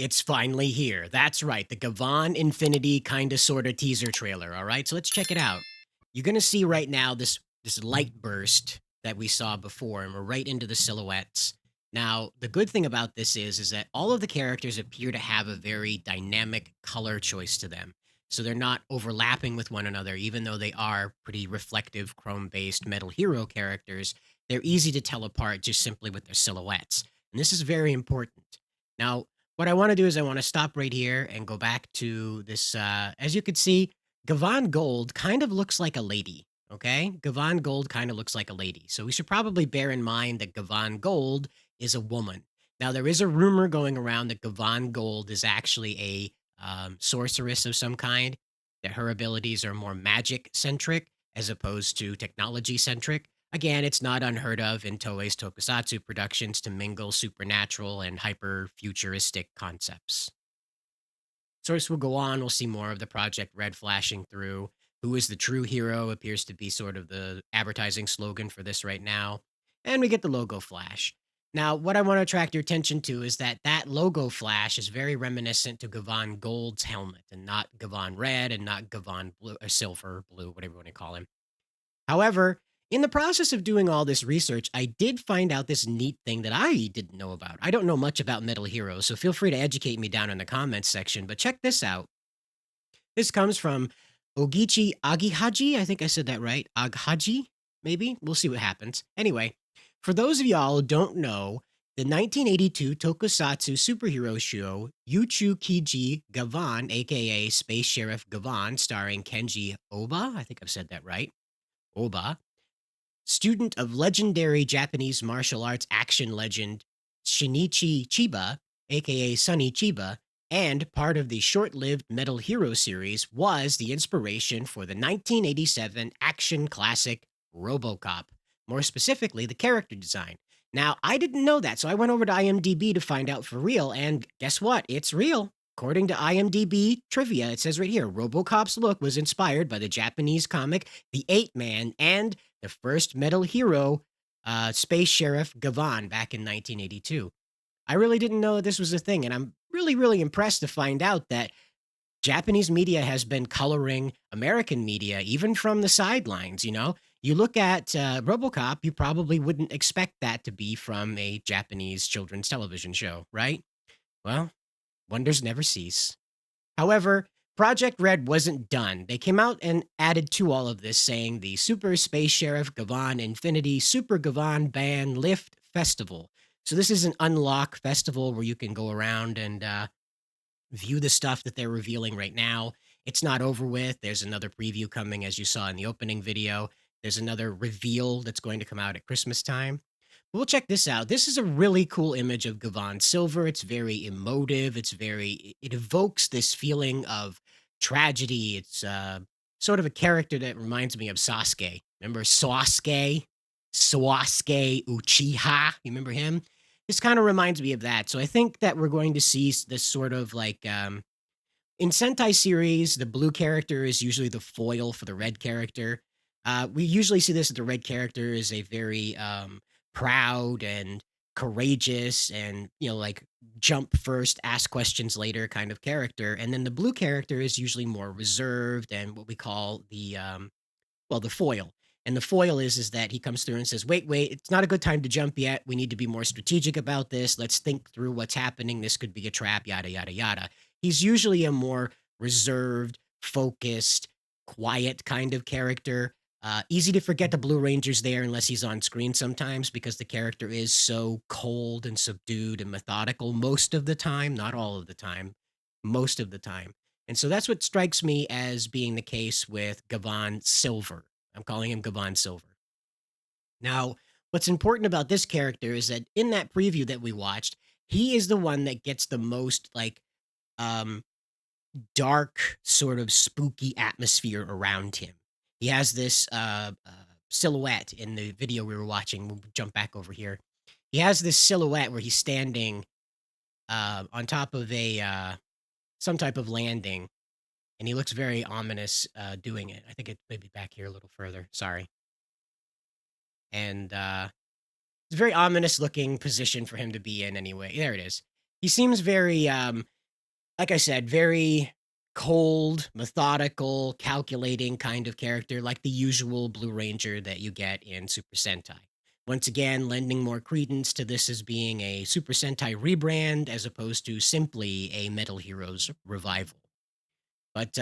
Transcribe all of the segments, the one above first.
It's finally here. That's right, the Gavan Infinity kinda sorta teaser trailer, alright? So let's check it out. You're gonna see right now this light burst that we saw before, and we're right into the silhouettes. Now, the good thing about this is that all of the characters appear to have a very dynamic color choice to them. So they're not overlapping with one another, even though they are pretty reflective chrome-based Metal Hero characters, they're easy to tell apart just simply with their silhouettes, and this is very important. Now, what I wanna do is I wanna stop right here and go back to this, as you could see, Gavan Gold kind of looks like a lady, okay? Gavan Gold kinda looks like a lady, so we should probably bear in mind that Gavan Gold is a woman. Now, there is a rumor going around that Gavan Gold is actually a, sorceress of some kind, that her abilities are more magic-centric as opposed to technology-centric. Again, it's not unheard of in Toei's tokusatsu productions to mingle supernatural and hyper-futuristic concepts. Source will go on, we'll see more of the Project Red flashing through. Who is the true hero appears to be sort of the advertising slogan for this right now. And we get the logo flash. Now, what I want to attract your attention to is that that logo flash is very reminiscent to Gavan Gold's helmet and not Gavan Red and not Gavan Blue or Silver, Blue, whatever you want to call him. However, in the process of doing all this research, I did find out this neat thing that I didn't know about. I don't know much about Metal Heroes, so feel free to educate me down in the comments section, but check this out. This comes from Ogichi Agihaji. I think I said that right. Aghaji, maybe? We'll see what happens. Anyway, for those of y'all who don't know, the 1982 tokusatsu superhero show Yuchu Kiji Gavan, aka Space Sheriff Gavan, starring Kenji Oba, I think I've said that right, Oba, student of legendary Japanese martial arts action legend Shinichi Chiba, aka Sonny Chiba, and part of the short lived Metal Hero series, was the inspiration for the 1987 action classic Robocop, more specifically, the character design. Now, I didn't know that, so I went over to IMDb to find out for real, and guess what? It's real. According to IMDb trivia, it says right here Robocop's look was inspired by the Japanese comic The Eight Man and the first Metal Hero, Space Sheriff Gavan back in 1982. I really didn't know that this was a thing, and I'm really, really impressed to find out that Japanese media has been coloring American media, even from the sidelines, you know? You look at RoboCop, you probably wouldn't expect that to be from a Japanese children's television show, right? Well, wonders never cease. However, Project Red wasn't done. They came out and added to all of this, saying the Super Space Sheriff Gavan Infinity Super Gavan Band Lift Festival. So this is an unlock festival where you can go around and view the stuff that they're revealing right now. It's not over with. There's another preview coming, as you saw in the opening video. There's another reveal that's going to come out at Christmas time. But we'll check this out. This is a really cool image of Gavan Silver. It's very emotive. It evokes this feeling of tragedy. It's sort of a character that reminds me of Sasuke. Remember Sasuke? Sasuke Uchiha? You remember him? This kind of reminds me of that. So I think that we're going to see this sort of like in Sentai series, the blue character is usually the foil for the red character. We usually see this that the red character is a very proud and courageous and, you know, like jump first, ask questions later kind of character. And then the blue character is usually more reserved and what we call the foil. And the foil is that he comes through and says, "Wait, it's not a good time to jump yet. We need to be more strategic about this. Let's think through what's happening. This could be a trap, yada yada yada." He's usually a more reserved, focused, quiet kind of character. Easy to forget the Blue Ranger's there unless he's on screen sometimes because the character is so cold and subdued and methodical most of the time, not all of the time, most of the time. And so that's what strikes me as being the case with Gavan Silver. I'm calling him Gavan Silver. Now, what's important about this character is that in that preview that we watched, he is the one that gets the most like um dark, sort of spooky atmosphere around him. He has this silhouette in the video we were watching. We'll jump back over here. He has this silhouette where he's standing on top of a some type of landing, and he looks very ominous doing it. I think it may be back here a little further. Sorry. And it's a very ominous looking position for him to be in anyway. There it is. He seems very like I said, very cold, methodical, calculating kind of character, like the usual Blue Ranger that you get in Super Sentai. Once again, lending more credence to this as being a Super Sentai rebrand as opposed to simply a Metal Heroes revival. But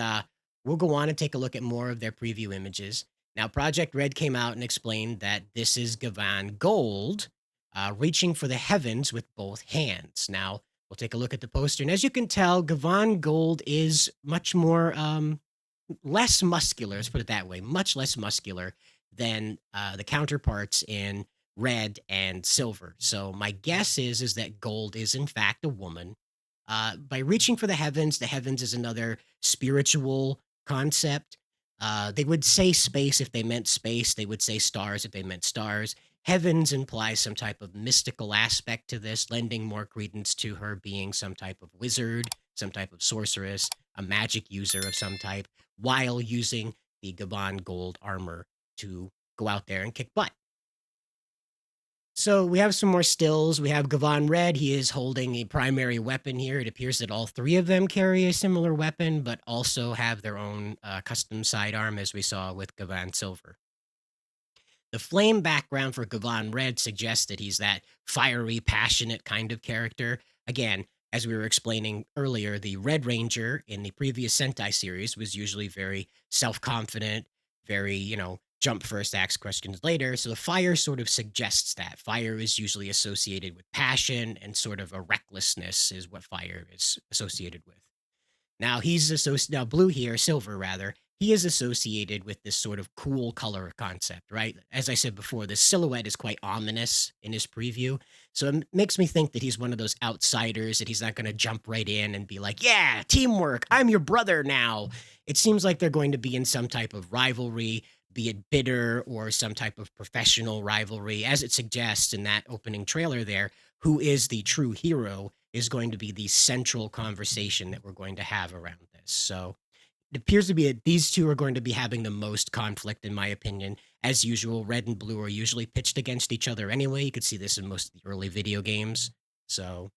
we'll go on and take a look at more of their preview images. Now, Project Red came out and explained that this is Gavan Gold, reaching for the heavens with both hands. Now, we'll take a look at the poster. And as you can tell, Gavan Gold is much more, less muscular, let's put it that way, much less muscular than the counterparts in red and silver. So my guess is that Gold is in fact a woman. By reaching for the heavens is another spiritual concept. They would say space if they meant space. They would say stars if they meant stars. Heavens implies some type of mystical aspect to this, lending more credence to her being some type of wizard, some type of sorceress, a magic user of some type, while using the Gaban gold armor to go out there and kick butt. So we have some more stills. We have Gavan Red. He is holding a primary weapon here. It appears that all three of them carry a similar weapon, but also have their own custom sidearm, as we saw with Gavan Silver. The flame background for Gavan Red suggests that he's that fiery, passionate kind of character. Again, as we were explaining earlier, the Red Ranger in the previous Sentai series was usually very self confident, very, jump first, ask questions later. So the fire sort of suggests that. Fire is usually associated with passion, and sort of a recklessness is what fire is associated with. Now blue here, silver rather. He is associated with this sort of cool color concept, right? As I said before, the silhouette is quite ominous in his preview. So it makes me think that he's one of those outsiders, that he's not going to jump right in and be like, yeah, teamwork, I'm your brother now. It seems like they're going to be in some type of rivalry, be it bitter or some type of professional rivalry, as it suggests in that opening trailer there. Who is the true hero is going to be the central conversation that we're going to have around this. So it appears to be that these two are going to be having the most conflict, in my opinion. As usual, red and blue are usually pitched against each other anyway. You could see this in most of the early video games. So,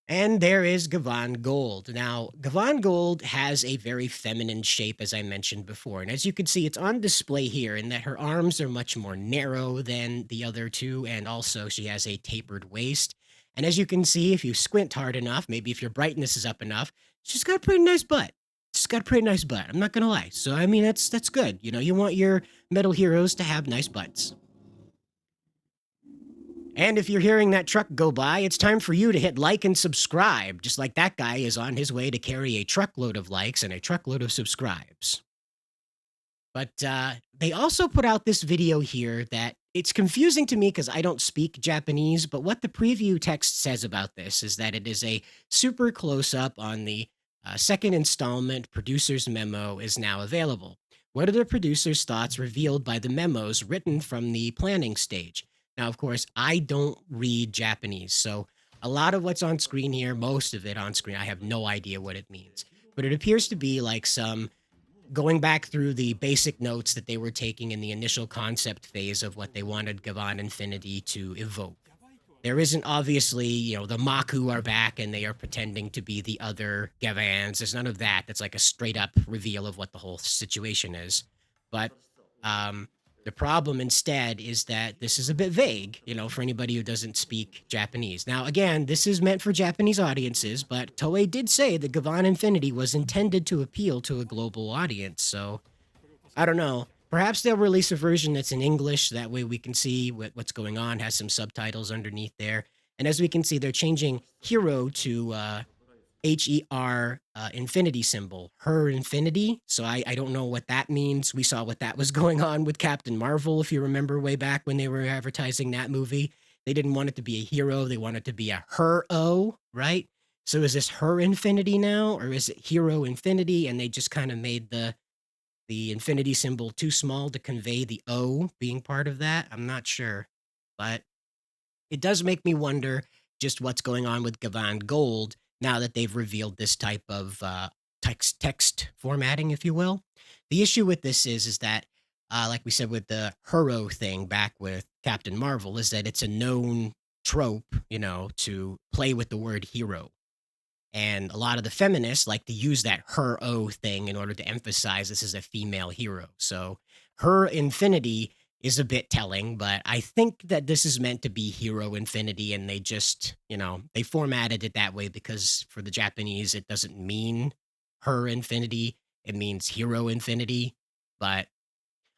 and there is Gavan Gold. Now, Gavan Gold has a very feminine shape, as I mentioned before. And as you can see, it's on display here in that her arms are much more narrow than the other two. And also, she has a tapered waist. And as you can see, if you squint hard enough, maybe if your brightness is up enough, she's got a pretty nice butt. She's got a pretty nice butt. I'm not gonna lie. So I mean, that's good. You want your metal heroes to have nice butts. And if you're hearing that truck go by, it's time for you to hit like and subscribe, just like that guy is on his way to carry a truckload of likes and a truckload of subscribes. But they also put out this video here that it's confusing to me because I don't speak Japanese, but what the preview text says about this is that it is a super close up on the second installment. Producer's memo is now available. What are the producer's thoughts revealed by the memos written from the planning stage? Now, of course, I don't read Japanese, so a lot of what's on screen here, most of it on screen, I have no idea what it means. But it appears to be like some going back through the basic notes that they were taking in the initial concept phase of what they wanted Gavan Infinity to evoke. There isn't obviously, the Maku are back and they are pretending to be the other Gavans. There's none of that. That's like a straight up reveal of what the whole situation is. But um, the problem instead is that this is a bit vague, for anybody who doesn't speak Japanese. Now, again, this is meant for Japanese audiences, but Toei did say that Gavan Infinity was intended to appeal to a global audience. So I don't know. Perhaps they'll release a version that's in English. That way we can see what's going on, has some subtitles underneath there. And as we can see, they're changing hero to HER infinity symbol, her infinity. So I don't know what that means. We saw what that was going on with Captain Marvel, if you remember way back when they were advertising that movie. They didn't want it to be a hero, they wanted it to be a her O, right? So is this her infinity now, or is it hero infinity? And they just kind of made the infinity symbol too small to convey the O being part of that. I'm not sure. But it does make me wonder just what's going on with Gavan Gold now that they've revealed this type of text formatting, if you will. The issue with this is that, like we said with the Hero thing back with Captain Marvel, is that it's a known trope, to play with the word hero. And a lot of the feminists like to use that her O thing in order to emphasize this is a female hero. So her infinity is a bit telling, but I think that this is meant to be hero infinity and they just, they formatted it that way because for the Japanese it doesn't mean her infinity, it means hero infinity. But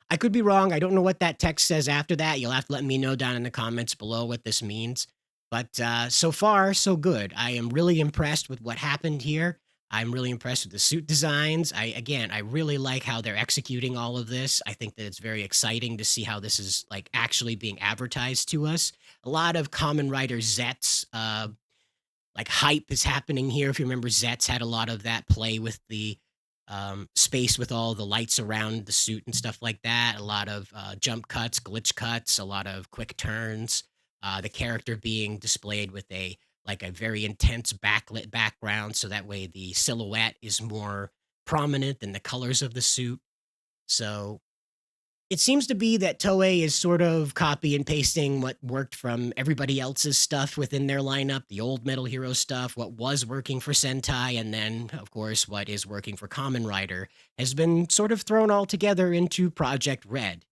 I could be wrong. I don't know what that text says after that. You'll have to let me know down in the comments below what this means. But so far, so good. I am really impressed with what happened here. I'm really impressed with the suit designs. I really like how they're executing all of this. I think that it's very exciting to see how this is like actually being advertised to us. A lot of common writer Zets like hype is happening here. If you remember, Zets had a lot of that play with the space with all the lights around the suit and stuff like that. A lot of jump cuts, glitch cuts, a lot of quick turns. The character being displayed with a very intense backlit background, so that way the silhouette is more prominent than the colors of the suit. So it seems to be that Toei is sort of copy and pasting what worked from everybody else's stuff within their lineup, the old Metal Hero stuff, what was working for Sentai, and then, of course, what is working for Kamen Rider has been sort of thrown all together into Project Red.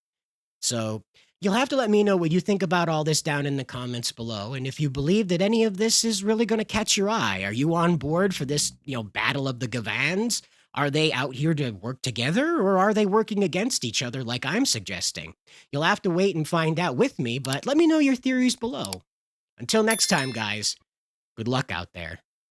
So you'll have to let me know what you think about all this down in the comments below. And if you believe that any of this is really going to catch your eye, are you on board for this, battle of the Gavans? Are they out here to work together or are they working against each other like I'm suggesting? You'll have to wait and find out with me, but let me know your theories below. Until next time, guys, good luck out there.